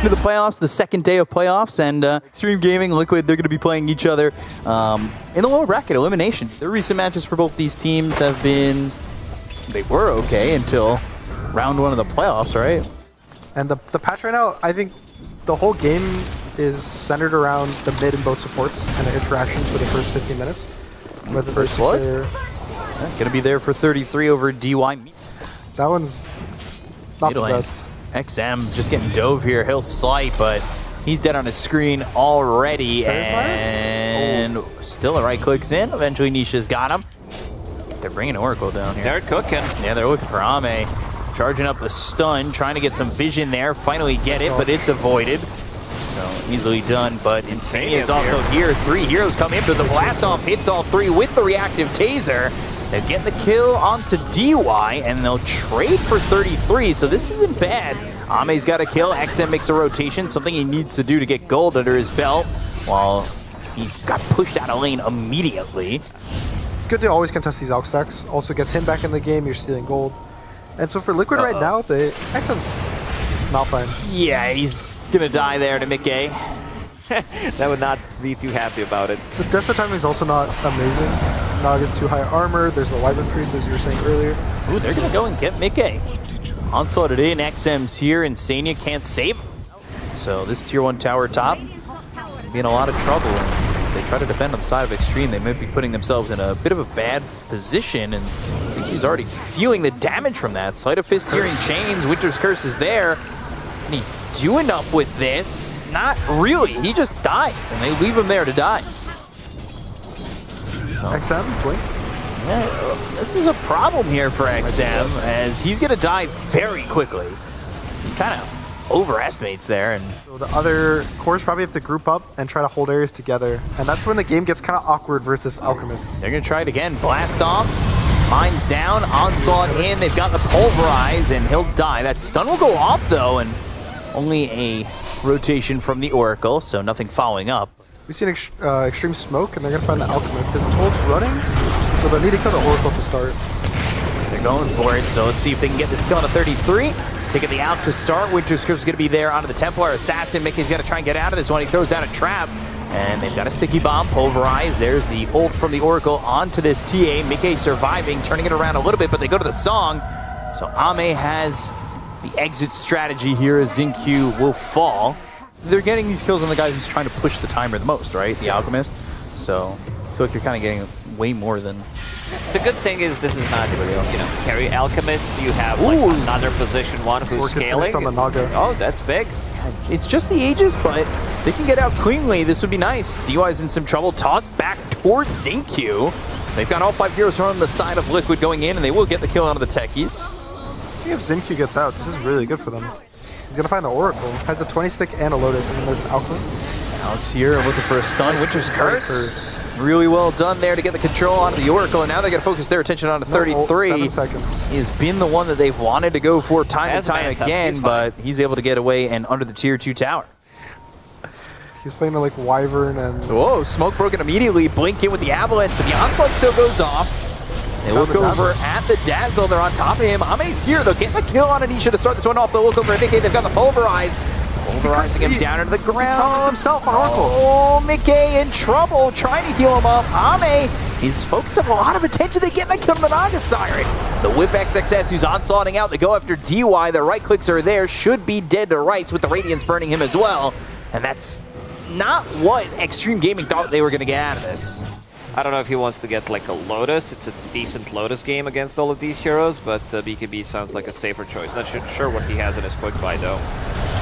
to the playoffs, the second day of playoffs, and Extreme Gaming, Liquid, they're going to be playing each other in the lower bracket, Elimination. The recent matches for both these teams have been, they were okay until round one of the playoffs, right? And the patch right now, I think the whole game is centered around the mid and both supports and the interactions for the first 15 minutes. Whether First blood? Going to be there for 33 over DY. That one's not the best. XM just getting dove here. He'll slight, but he's dead on his screen already. And still a right clicks in. Eventually Nisha's got him. They're bringing Oracle down here. They're cooking. Yeah, they're looking for Ame. Charging up the stun, trying to get some vision there. Finally get it, but it's avoided. So easily done, but Insane is also here. 3 heroes come in, but the blast off hits all 3 with the reactive taser. They get the kill onto DY, and they'll trade for 33, so this isn't bad. Ame's got a kill. XM makes a rotation, something he needs to do to get gold under his belt, while he got pushed out of lane immediately. It's good to always contest these out stacks. Also gets him back in the game, you're stealing gold. And so for Liquid right now, the XM's not fine. Yeah, he's gonna die there to Mickey. That would not be too happy about it. The Desktop timing is also not amazing. Naga's too high armor, there's the Wyvern creep, as you were saying earlier. Ooh, they're gonna go and get Mickey. Onslaughted in, XM's here, Insania can't save him. So this tier 1 tower top be in a lot of trouble. And if they try to defend on the side of Extreme, they might be putting themselves in a bit of a bad position, and I think he's already feeling the damage from that. Sleight of Fist, Searing Chains, Winter's Curse is there. Can he do enough with this? Not really. He just dies, and they leave him there to die. So, XM, Blink. yeah, this is a problem here for XM, as he's going to die very quickly. He kind of overestimates there, and So the other cores probably have to group up and try to hold areas together, and that's when the game gets kind of awkward versus Alchemist. they're going to try it again. Blast off. Mine's down. Onslaught in. They've got the Pulverize, and he'll die. That stun will go off, though, and only a rotation from the Oracle, so nothing following up. We've seen Extreme Smoke, and they're going to find the Alchemist. His ult's running, so they'll need to kill the Oracle to start. They're going for it, so let's see if they can get this kill on a 33. Taking the out to start. Winter's Curse is going to be there onto the Templar Assassin. Mickey's got to try and get out of this one. He throws down a trap, and they've got a sticky bomb. Pulverized. There's the ult from the Oracle onto this TA. Mickey surviving, turning it around a little bit, but they go to the song. So Ame has the exit strategy here as Xingqiu will fall. They're getting these kills on the guy who's trying to push the timer the most, right? The Alchemist. So I feel like you're kind of getting way more than... The good thing is this is not, carry Alchemist. You have like another position 1 who's scaling. On the Naga. Oh, that's big. It's just the Aegis, but they can get out cleanly. This would be nice. DY's in some trouble. Tossed back towards Xingqiu. They've got all 5 heroes on the side of Liquid going in, and they will get the kill out of the Techies. I think if Xingqiu gets out, this is really good for them. He's going to find the Oracle. Has a 20 stick and a Lotus, and then there's an Alchemist. Alex here looking for a stun. Winter's Curse. Really well done there to get the control onto the Oracle, and now they got to focus their attention onto 33. 7 seconds. He's been the one that they've wanted to go for time and time again, but he's able to get away and under the tier 2 tower. He's playing like Wyvern and... Whoa, smoke broken immediately. Blink in with the Avalanche, but the Onslaught still goes off. They look over at the Dazzle. They're on top of him. Ame's here. They'll get the kill on Anisha to start this one off. They'll look over at Mickey. They've got the Pulverize. Pulverizing him down into the ground. Himself on Oracle. Oh, Mickey in trouble. Trying to heal him up. Ame, he's focused up a lot of attention. They get the kill on the Naga Siren. The Whip XXS who's onslaughting out. They go after DY. The right clicks are there. Should be dead to rights with the Radiance burning him as well. And that's not what Extreme Gaming thought they were going to get out of this. I don't know if he wants to get like a Lotus. It's a decent Lotus game against all of these heroes, but BKB sounds like a safer choice. Not sure what he has in his quick buy though.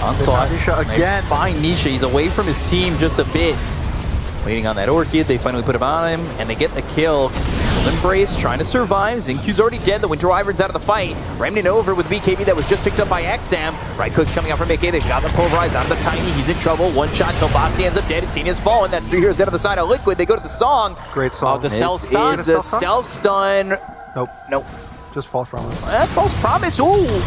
Onslaught Nisha again. Find Nisha. He's away from his team just a bit. Waiting on that Orchid. They finally put him on him, and they get the kill. Embrace trying to survive. Xingqiu's already dead. The Winter Wyvern's out of the fight. Remnant over with BKB that was just picked up by XM. Right click's coming out from Mickey. They've got the Pulverize out of the Tiny. He's in trouble. One shot till Botsy ends up dead. Insania's fallen. That's 3 heroes out of the side of Liquid. They go to the song. Great song. Oh, the self-stun. Is the self-stun. Nope. Nope. Just false promise. False promise. Ooh.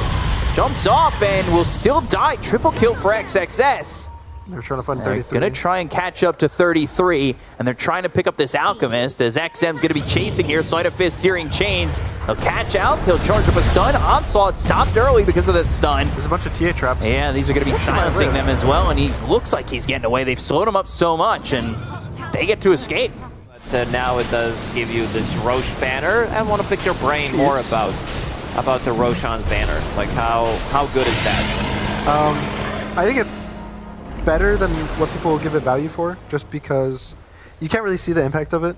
Jumps off and will still die. Triple kill for XXS. They're trying to find They're 33. going to try and catch up to 33, and they're trying to pick up this Alchemist as XM's going to be chasing here. Sleight of Fist, Searing Chains. He'll catch out. He'll charge up a stun. Onslaught stopped early because of that stun. There's a bunch of TA traps. Yeah, these are going to be silencing them as well, and he looks like he's getting away. They've slowed him up so much, and they get to escape. But now it does give you this Roche banner. I want to pick your brain more about the Roshan's banner. Like, how good is that? I think it's better than what people give it value for, just because you can't really see the impact of it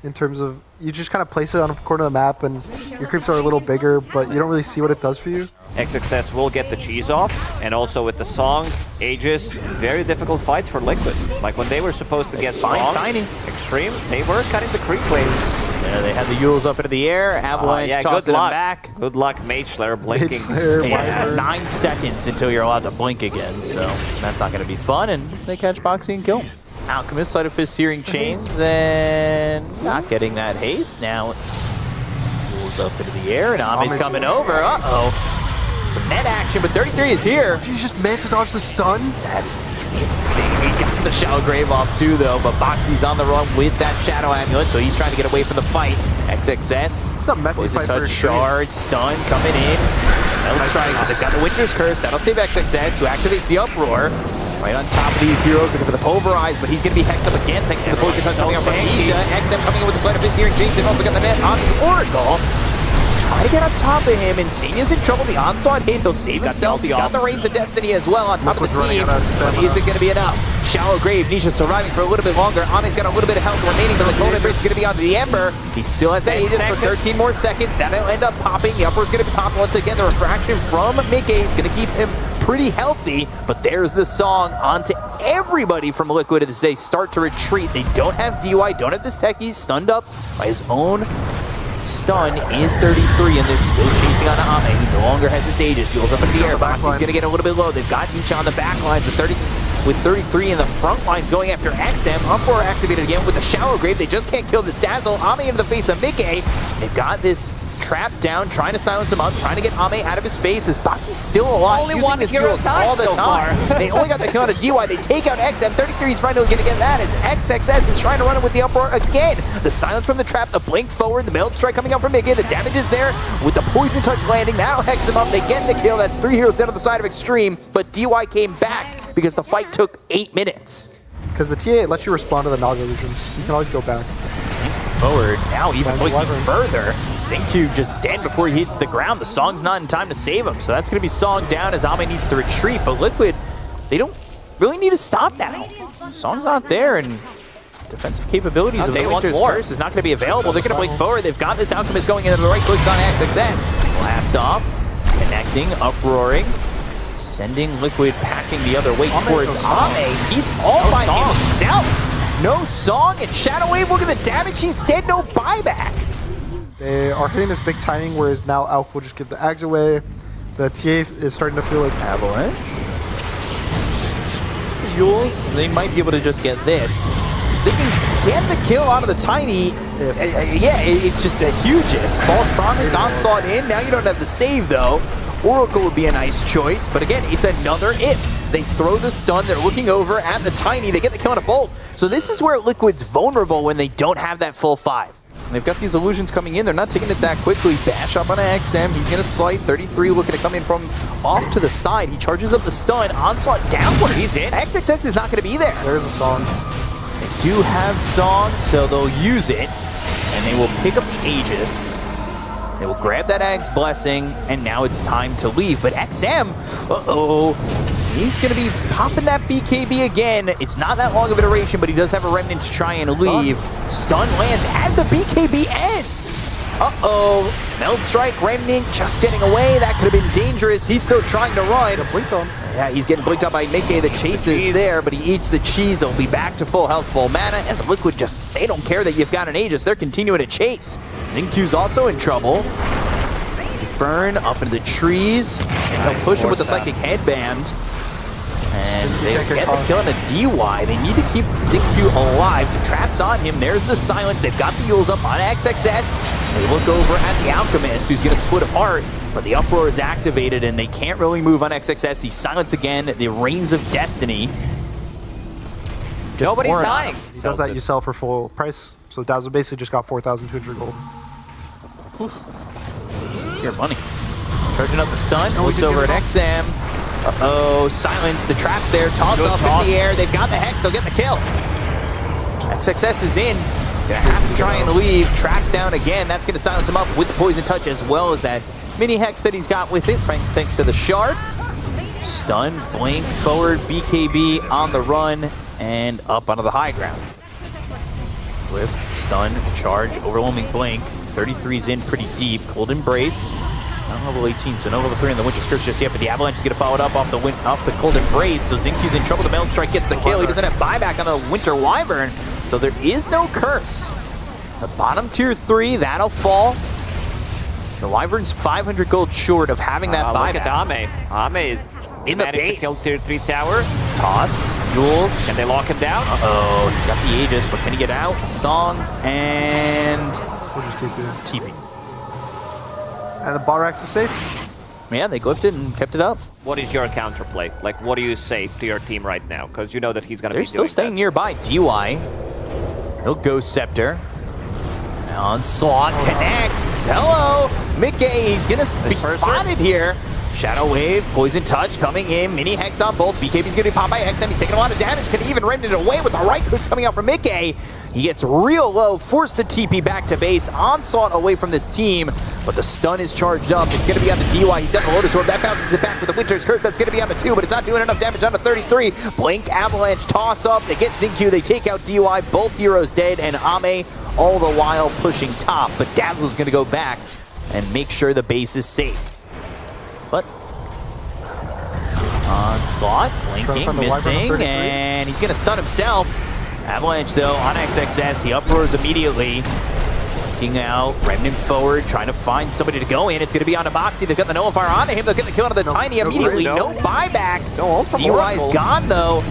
in terms of you just kind of place it on a corner of the map and your creeps are a little bigger, but you don't really see what it does for you. XXS will get the cheese off, and also with the song, Aegis, very difficult fights for Liquid. Like when they were supposed to get strong, Tiny. extreme, they were cutting the creep waves. Yeah, they had the Yules up into the air. Avalanche tossing them back. Good luck, Mage Slayer blinking. Mage Slayer, Yeah, Wyvern. 9 seconds until you're allowed to blink again, so that's not going to be fun, and they catch Boxy and kill him. Alchemist, Sleight of Fist, Searing Chains, and not getting that haste. Now, pulls up into the air, and Ame's coming over. Uh-oh. Some net action, but 33 is here. Did you just managed to dodge the stun? That's insane. He got the Shallow Grave off too, though, but Boxy's on the run with that Shadow Amulet, so he's trying to get away from the fight. XXS. It's a messy Poison fight for Touch, Extreme. Shard, Stun coming in. They'll try. They've got the Winter's Curse. That'll save XXS, who activates the Uproar. Right on top of these heroes, looking for the Pulverize, but he's going to be hexed up again thanks to the Poison Touch coming out from Asia. XM coming in with the Sleight of Fist here, and James have also got the net on the Oracle. Try to get on top of him, and Senia's in trouble. The onslaught hit, he'll save himself. He's got the Reigns of Destiny as well on top of the team. But is it going to be enough? Shallow Grave, Nisha surviving for a little bit longer. Ame's got a little bit of health remaining, but the Golden Bridge is going to be onto the Ember. He still has that Aegis for 13 more seconds. That'll end up popping. The Upper's going to be popping once again. The Refraction from Mickey is going to keep him pretty healthy, but there's the song onto everybody from Liquid as they start to retreat. They don't have DY, don't have this tech. He's stunned up by his own stun. Is 33, and they're still chasing on Ame. He no longer has this Aegis. He goes up in the air. Box, he's going to get a little bit low. They've got each on the back lines with 33 in the front lines going after XM. Uproar activated again with the Shallow Grave. They just can't kill this Dazzle. Ame into the face of Mickey. They've got this trap down, trying to silence him up, trying to get Ame out of his face. His box is still alive. Only using one his hero heroes all the so time. far. They only got the kill on a DY. They take out XM. 33 is finally going to get that as XXS is trying to run it with the Uproar again. The silence from the trap, the blink forward, the Meld Strike coming out from Mickey. The damage is there with the Poison Touch landing. That'll hex him up. They get the kill. That's 3 heroes down on the side of Extreme, but DY came back because the fight took 8 minutes. Because the TA lets you respond to the Naga illusions. You can always go back. Forward, now even blinking Wyvern. further. Zincu just dead before he hits the ground. The Song's not in time to save him, so that's going to be Song down as Ame needs to retreat, but Liquid, they don't really need to stop now. Song's not there, and defensive capabilities of the Winter's Curse is not going to be available. They're going to blink forward. They've got this Alchemist going into the right clicks on XXS. Blast off, connecting, uproaring, sending Liquid packing the other way towards Ame. He's all by himself. No Song, and Shadow Wave, look at the damage. He's dead, no buyback. They are hitting this big timing, whereas now Alk will just give the Ags away. The TA is starting to feel like Avalanche. It's the Yules. They might be able to just get this. They can get the kill out of the Tiny. Yeah, it's just a huge if. False Promise, Onslaught in. Now you don't have the save, though. Oracle would be a nice choice, but again, it's another if. They throw the stun, they're looking over at the Tiny, they get the kill on a Bolt. So this is where Liquid's vulnerable when they don't have that full 5. And they've got these illusions coming in, they're not taking it that quickly. Bash up on an XM, he's gonna slight, 33 looking to come in from off to the side. He charges up the stun, Onslaught downwards. He's in. XXS is not gonna be there. there's a Song. They do have Song, so they'll use it, and they will pick up the Aegis. They will grab that Ag's Blessing, and now it's time to leave. But XM, he's going to be popping that BKB again. It's not that long of an iteration, but he does have a Remnant to try and leave. Stun lands as the BKB ends. Meld Strike, Remnant just getting away. That could have been dangerous. He's still trying to run. Blinked on. Yeah, he's getting blinked out by Mickey. The chase is there, but he eats the cheese. He'll be back to full health, full mana. As Liquid just, they don't care that you've got an Aegis. They're continuing to chase. Zincu's also in trouble. Burn up into the trees. And they'll push him with the Psychic Headband. And they get the kill on a DY. They need to keep Zincu alive. The trap's on him. There's the silence. They've got the Yules up on XXS. They look over at the Alchemist, who's going to split apart. But the Uproar is activated, and they can't really move on XXS. He's silenced again. The Reigns of Destiny. Nobody's more. dying. He does that, you sell for full price. So Dazzle basically just got 4,200 gold. Your money. Charging up the stun. Oh, Looks over at XM. Uh-oh. Silence. The trap's there. Toss Good up toss. in the air. They've got the Hex. They'll get the kill. XXS is in. Gonna have to try and leave. Trap's down again. That's gonna silence him up with the poison touch as well as that mini Hex that he's got with it. Thanks to the shard. Stun, blink, forward, BKB on the run, and up onto the high ground. Flip, stun, charge, overwhelming blink. 33's in pretty deep. Cold Embrace. Not level 18, so no level 3 in the Winter Scourge just yet, but the Avalanche is going to follow it up off the Cold Embrace, so Zinkyu's in trouble. The Metal Strike gets the kill. He doesn't have buyback on the Winter Wyvern, so there is no curse. The bottom tier 3, that'll fall. The Wyvern's 500 gold short of having that buyback. Look at Ame. Ame is In the managed to base. kill tier 3 tower. Toss, Yules. Can they lock him down? Oh, he's got the Aegis, but can he get out? Song and We'll just TP. TP. And the Balrax is safe. Yeah, they glyphed it and kept it up. What is your counterplay? Like, what do you say to your team right now? Because you know that he's going to be They're still doing staying that. nearby. DY. He'll go Scepter. Onslaught connects. Hello. Mickey, he's going to be first spotted here. Shadow Wave, Poison Touch coming in. Mini Hex on both. BKB's going to be popped by XM. He's taking a lot of damage. Can he even rend it away with the right clicks coming out from Mickey? He gets real low, forced to TP back to base. Onslaught away from this team, but the stun is charged up. It's going to be on the DY. He's got the Lotus Orb. That bounces it back with the Winter's Curse. That's going to be on the 2, but it's not doing enough damage on the 33. Blink, Avalanche, toss up. They get Zincu. They take out DY. Both heroes dead, and Ame all the while pushing top. But Dazzle's going to go back and make sure the base is safe. But Onslaught, blinking, missing, and he's going to stun himself. Avalanche, though, on XXS. He uproars immediately. Looking out, Remnant forward, trying to find somebody to go in. It's going to be on Moxie. They've got the Nullifier on him. They'll get the kill onto the Tiny immediately. No buyback. DY's gone, though.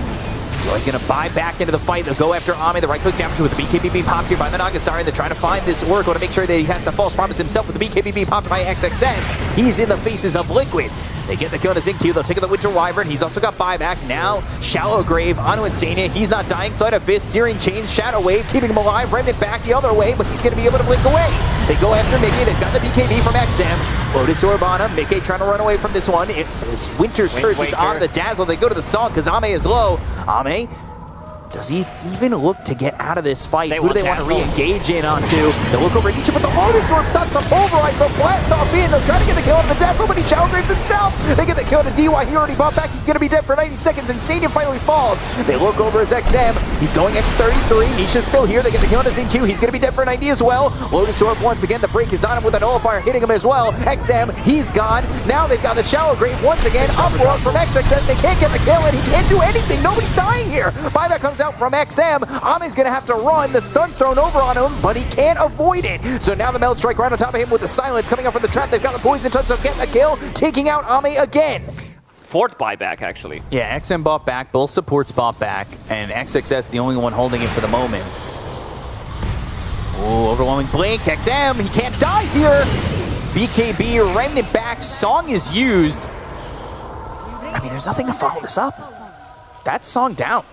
DY's going to buy back into the fight. They'll go after Ame. The right-click damage with the BKB popped here by the Nagasari. They're trying to find this Oracle to make sure that he has the false promise himself with the BKB popped by XXS. He's in the faces of Liquid. They get the kill to Zincu. They'll take the Winter Wyvern. He's also got buyback. Now, Shallow Grave onto Insania. He's not dying. Sleight of Fist, Searing Chains, Shadow Wave, keeping him alive. Remnant back the other way, but he's going to be able to blink away. They go after Mickey. They've got the BKB from XM. Lotus Orb on him. Mickey trying to run away from this one. It's Winter's Curse is on the Dazzle. They go to the Song because Ame is low. Ame, does he even look to get out of this fight? Who do they want to re-engage in onto? They look over at each, but the Lotus Orb stops the Pulverize. They'll blast off in. They'll try to get the kill on the Dazzle, but he Shadow Graves himself. They get the kill on DY. He already bought back. He's going to be dead for 90 seconds. Insania finally falls. They look over as XM. He's going at 33. Nisha's still here. They get the kill on Zincu. He's going to be dead for 90 as well. Lotus Orb once again. The break is on him with a Nullifier hitting him as well. XM, he's gone. Now they've got the Shallow Grave once again. Uproar from XXS. They can't get the kill, and he can't do anything. Nobody's dying here. Buyback comes out from XM. Ame's going to have to run. The stun's thrown over on him, but he can't avoid it. So now the Meld Strike right on top of him with the silence coming up from the trap. They've got the Poison Touch, so getting a kill, taking out Ame again. Fourth buyback, actually. Yeah, XM bought back, both supports bought back, and XXS the only one holding it for the moment. Oh, overwhelming blink. XM, he can't die here. BKB, Remnant back, Song is used. I mean, there's nothing to follow this up. That's Song down.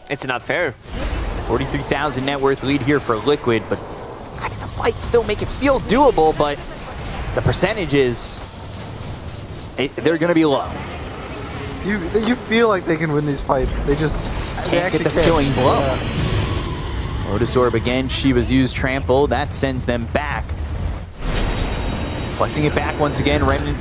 It's not fair. 43,000 net worth lead here for Liquid, but I mean, the fight still make it feel doable, but the percentages, they're going to be low. You feel like they can win these fights. They just Can't get the killing blow. Yeah. Lotus Orb again, Shiva's used trample. That sends them back. Deflecting it back once again. Remnant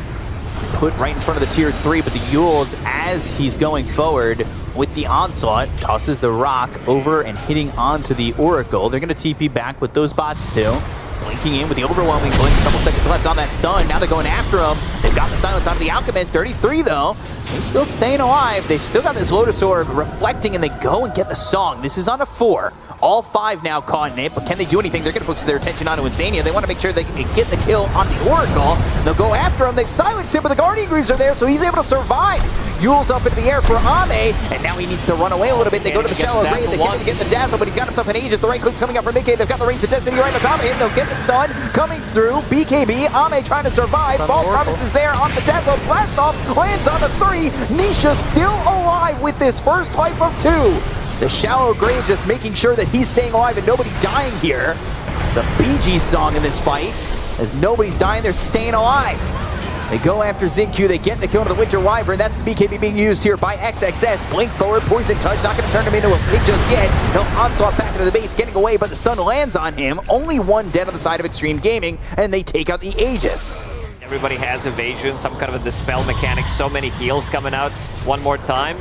put right in front of the tier 3, but the Yules, as he's going forward with the Onslaught, tosses the rock over and hitting onto the Oracle. They're going to TP back with those bots too. Blinking in with the overwhelming blink. A couple seconds left on that stun. Now they're going after him. They've got the silence onto the Alchemist. 33 though. He's still staying alive. They've still got this Lotus Orb reflecting, and they go and get the Song. This is on a 4. All 5 now caught in it, but can they do anything? They're going to focus their attention onto Insania. They want to make sure they can get the kill on the Oracle. They'll go after him. They've silenced him, but the Guardian Greaves are there, so he's able to survive. Yule's up into the air for Ame, and now he needs to run away a little bit. They go to the Shallow Grave. They can't even get the Dazzle, but he's got himself an Aegis. The right click's coming up from Mickey. They've got the Rings of Destiny right on top of him. They'll get the stun coming through. BKB, Ame trying to survive. False promises there on the Dazzle. Blast off, lands on the 3. Nisha still alive with this first wipe of 2. The shallow grave just making sure that he's staying alive and nobody dying here. The Bee Gees song in this fight. As nobody's dying, they're staying alive. They go after Xingqiu, they get the kill into the Winter Wyvern. That's the BKB being used here by XXS. Blink forward, Poison Touch, not going to turn him into a pig just yet. He'll onslaught back into the base, getting away, but the stun lands on him. Only one dead on the side of Extreme Gaming, and they take out the Aegis. Everybody has evasion, some kind of a dispel mechanic, so many heals coming out. One more time.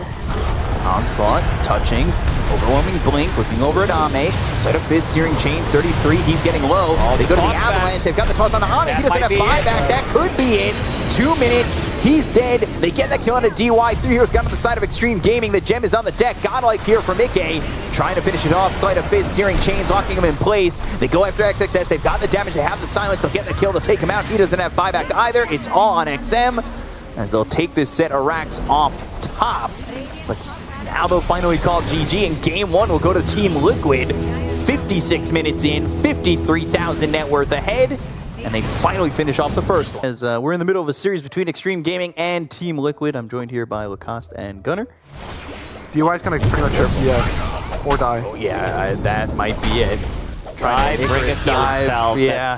Onslaught, touching, overwhelming blink, looking over at Ame. Side of Fist, Searing Chains, 33, he's getting low. They go to the Avalanche, they've got the toss on the Ame, he doesn't have buyback, that could be it. 2 minutes, he's dead. They get that kill on a DY. 3 heroes got on the side of Extreme Gaming. The gem is on the deck. Godlike here for Mickey. Trying to finish it off. Side of Fist, Searing Chains, locking him in place. They go after XXS. They've got the damage. They have the silence. They'll get the kill. They'll take him out. He doesn't have buyback either. It's all on XM as they'll take this set of racks off top. But now they'll finally call GG, and game one will go to Team Liquid. 56 minutes in, 53,000 net worth ahead. And they finally finish off the first one. As we're in the middle of a series between Extreme Gaming and Team Liquid, I'm joined here by Lacoste and Gunner. DY is going to pretty much just CS or die. Oh yeah, that might be it. Try, bring it down himself. Yeah.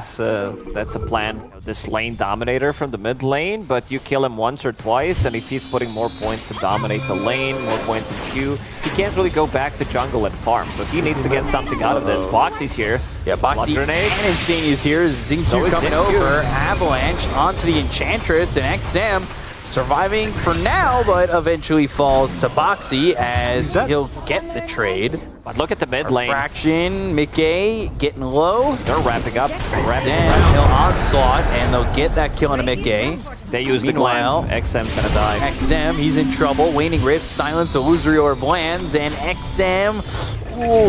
That's a plan. This lane dominator from the mid lane, but you kill him once or twice, and if he's putting more points to dominate the lane, more points in queue, he can't really go back to jungle and farm. So he needs to get something out of this. Boxy's here. Yeah, Boxy and Insane is here. Xingqiu coming over. Avalanche onto the Enchantress, and XM surviving for now, but eventually falls to Boxy as he'll get the trade. But look at the mid lane. Fraction, Mickey getting low. They're wrapping up. XM, he'll onslaught, and they'll get that kill on a Mickey. They use the glam. XM's gonna die. XM, he's in trouble. Waning Rift, Silence, Illusory Orb lands, and XM,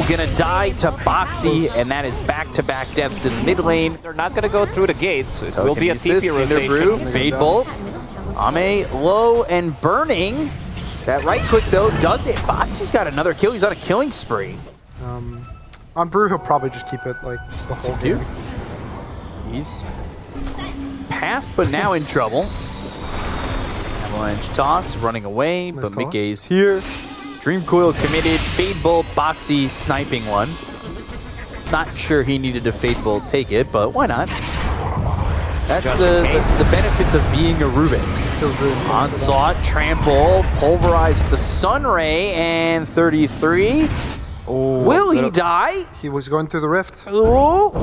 gonna die to Boxy, and that is back-to-back deaths in the mid lane. They're not gonna go through the gates. It will be a TP rotation. Fade Bolt. Ame low and burning. That right click though does it. Boxy's got another kill. He's on a killing spree. On Brew, he'll probably just keep it like the whole game. He's past, but now in trouble. Avalanche toss, running away, Nice but toss. Mickey's here. Dream Coil committed. Fade Bolt, Boxy sniping one. Not sure he needed to Fade Bolt take it, but why not? That's the benefits of being a Ruben. Onslaught, trample, pulverize with the Sunray, and 33. Will he die? He was going through the rift. Off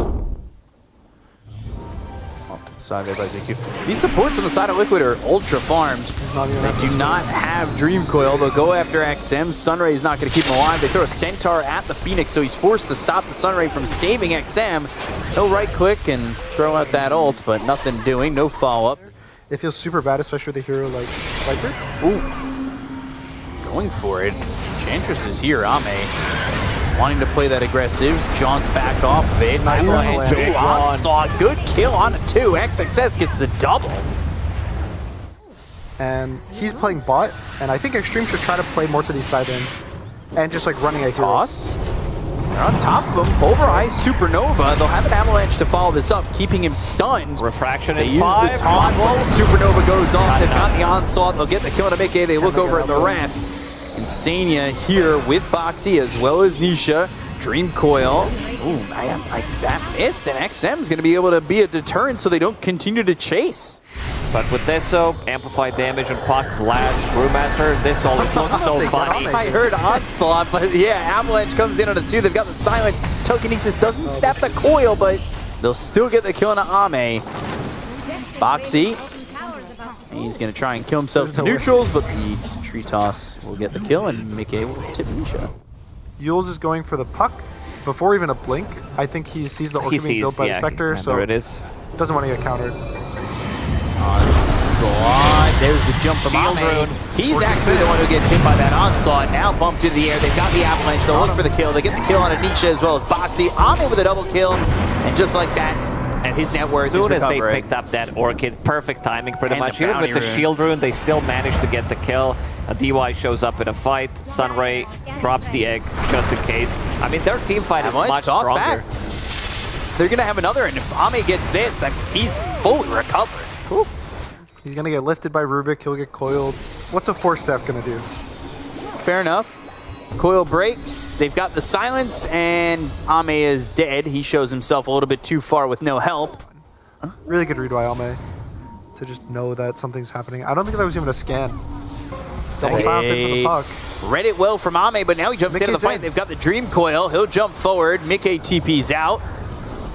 to the side there by Xingqiu. These supports on the side of Liquid are ultra farmed. They do not have Dream Coil. They'll go after XM. Sunray is not going to keep him alive. They throw a Centaur at the Phoenix, so he's forced to stop the Sunray from saving XM. He'll right click and throw out that ult, but nothing doing. No follow-up. It feels super bad, especially with a hero like Viper. Ooh. Going for it. Enchantress is here. Ame wanting to play that aggressive. Jaunts back off of it. Nice Avalanche. Onslaught. Good kill on a 2. XXS gets the double. And he's playing bot, and I think Extreme should try to play more to these side lanes. And just like running a hero. Toss. They're on top of him. Pulverize, Supernova. They'll have an Avalanche to follow this up, keeping him stunned. Refraction They in use 5. the taunt, but the Supernova goes off. They've got enough. the onslaught. They'll get the kill on a Mickey. They look over at the rest. Insania here with Boxy as well as Nisha. Dream Coil. Ooh, that missed, and XM's going to be able to be a deterrent so they don't continue to chase. But with this, amplified damage and Pocket Labs, Brewmaster, this always looks so funny. I heard onslaught, but yeah, Avalanche comes in on a 2. They've got the silence. Telekinesis doesn't snap the coil, but they'll still get the kill on Ame. Boxy. He's going to try and kill himself to neutrals, but the tree toss will get the kill, and Mickey will tip Nisha. Yules is going for the puck before even a blink. I think he sees the orc being built by the Spectre, so there it is. Doesn't want to get countered. Onslaught. There's the jump from Shield Ame. rune. He's actually the one who gets hit by that onslaught. Now bumped into the air. They've got the Avalanche. They'll look for the kill. They get the kill on Anisha as well as Boxy. Ame with a double kill. And just like that, And his net worth as soon is as they recovering. picked up that Orchid, perfect timing pretty And much. the Even with bounty the rune. shield rune, they still managed to get the kill. A DY shows up in a fight. Sunray drops the egg just in case. I mean, their team fight is Avalanche much toss stronger. back. They're going to have another, and if Ame gets this, he's fully recovered. Whew. He's going to get lifted by Rubik. He'll get coiled. What's a 4-step going to do? Fair enough. Coil breaks. They've got the silence, and Ame is dead. He shows himself a little bit too far with no help. Really good read by Ame to just know that something's happening. I don't think that was even a scan. Double silence in for the puck. Read it well from Ame, but now he jumps into the fight. in. They've got the Dream Coil. He'll jump forward. Mickey TP's out.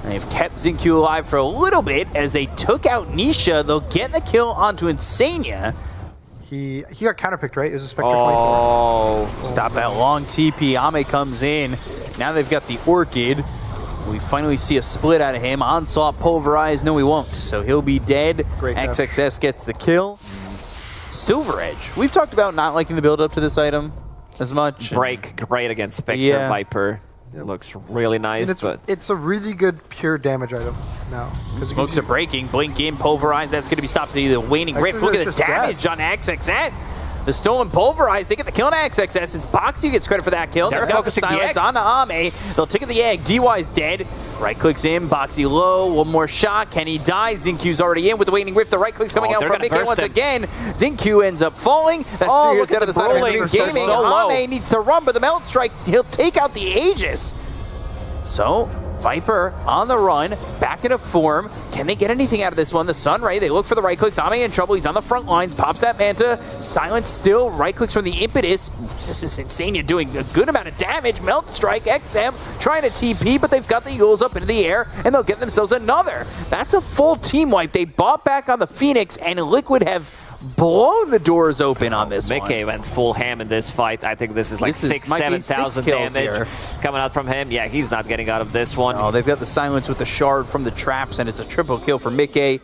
And they've kept Xingqiu alive for a little bit as they took out Nisha. They'll get the kill onto Insania. He got counterpicked, right? It was a Spectre 24. Oh, stop that long TP. Ame comes in. Now they've got the Orchid. We finally see a split out of him. Onslaught pulverized. No, he won't. So he'll be dead. Great XXS gets the kill. Silver Edge. We've talked about not liking the build up to this item as much. Break great against Spectre Viper. Yep. Looks really nice, but it's a really good pure damage item now. Smokes are breaking. Blink in, pulverize. That's going to be stopped by the Waning Rift. Look at the damage on XXS. The stolen pulverize. They get the kill on XXS. It's Boxy who gets credit for that kill. They've got the silence on the Ame. They'll take the egg. DY's dead. Right clicks in. Boxy low. One more shot. Can he die? Xingqiu's already in with the Waning Rift. The right click's coming out from Mickey once again. Xingqiu ends up falling. That's 3 years down to the side of Extreme Gaming. So Ame needs to run, but the Melt Strike, he'll take out the Aegis. So, Viper on the run, back into form. Can they get anything out of this one? The Sunray, they look for the right clicks. Ame in trouble. He's on the front lines. Pops that Manta. Silence still. Right clicks from the Impetus. This is insane. You're doing a good amount of damage. Melt Strike, XM trying to TP, but they've got the Yules up into the air, and they'll get themselves another. That's a full team wipe. They bought back on the Phoenix, and Liquid have blown the doors open on this one. Mickey went full ham in this fight. I think this is like 6,000-7,000 damage here coming out from him. Yeah, he's not getting out of this one. Oh, they've got the silence with the shard from the traps, and it's a triple kill for Mickey.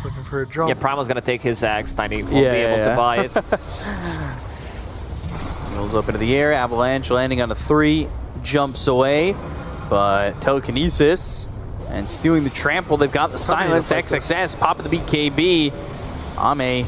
Looking for a jump. Yeah, Primal's going to take his axe. Tiny won't be able to buy it. Rolls up into the air. Avalanche landing on a 3. Jumps away. But telekinesis and stealing the trample. They've got the silence. XXS popping the BKB. Ame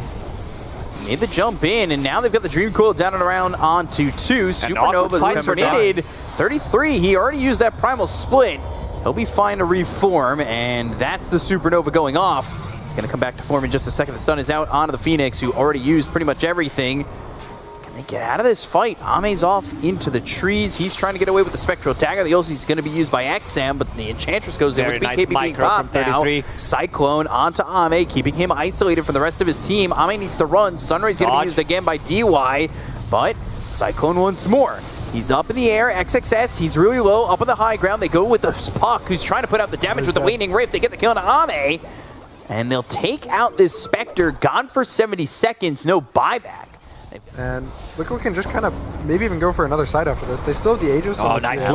made the jump in, and now they've got the Dream Coil down and around onto 2. Supernova's committed. 33. He already used that Primal Split. He'll be fine to reform, and that's the Supernova going off. He's going to come back to form in just a second. The stun is out onto the Phoenix, who already used pretty much everything. Can they get out of this fight? Ame's off into the trees. He's trying to get away with the Spectral Dagger. The ulti is going to be used by XM, but the Enchantress goes in with BKB being popped now. Cyclone onto Ame, keeping him isolated from the rest of his team. Ame needs to run. Sunray's going to be used again by DY, but Cyclone once more. He's up in the air. XXS, he's really low, up on the high ground. They go with the Puck, who's trying to put out the damage with the Waning Rift. They get the kill on Ame, and they'll take out this Spectre. Gone for 70 seconds, no buyback. And Liquid can just kind of maybe even go for another side after this. They still have the Aegis. Oh, nice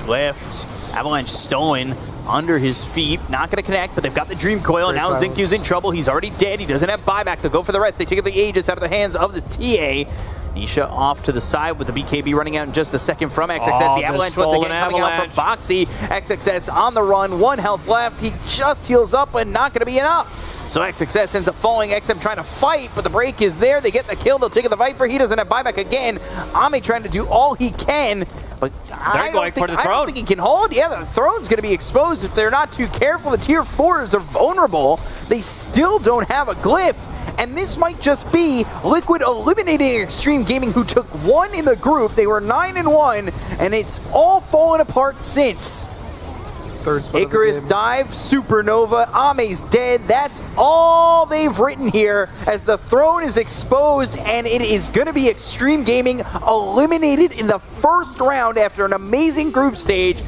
lift. Avalanche stolen under his feet. Not going to connect, but they've got the Dream Coil. Now Xingqiu's in trouble. He's already dead. He doesn't have buyback. They'll go for the rest. They take the Aegis out of the hands of the TA. Nisha off to the side with the BKB running out in just a second from XXS. The Avalanche once again coming out from Boxy. XXS on the run. 1 health left. He just heals up, but not going to be enough. So XXS ends up falling. XM trying to fight, but the break is there. They get the kill. They'll take the Viper. He doesn't have buyback again. Ame trying to do all he can, but I don't think he can hold. Yeah, the Throne's going to be exposed if they're not too careful. The tier 4s are vulnerable. They still don't have a glyph. And this might just be Liquid eliminating Extreme Gaming, who took 1 in the group. They were 9-1, and it's all fallen apart since. Icarus dive, Supernova, Ame's dead. That's all they've written here as the Throne is exposed, and it is going to be Extreme Gaming eliminated in the first round after an amazing group stage.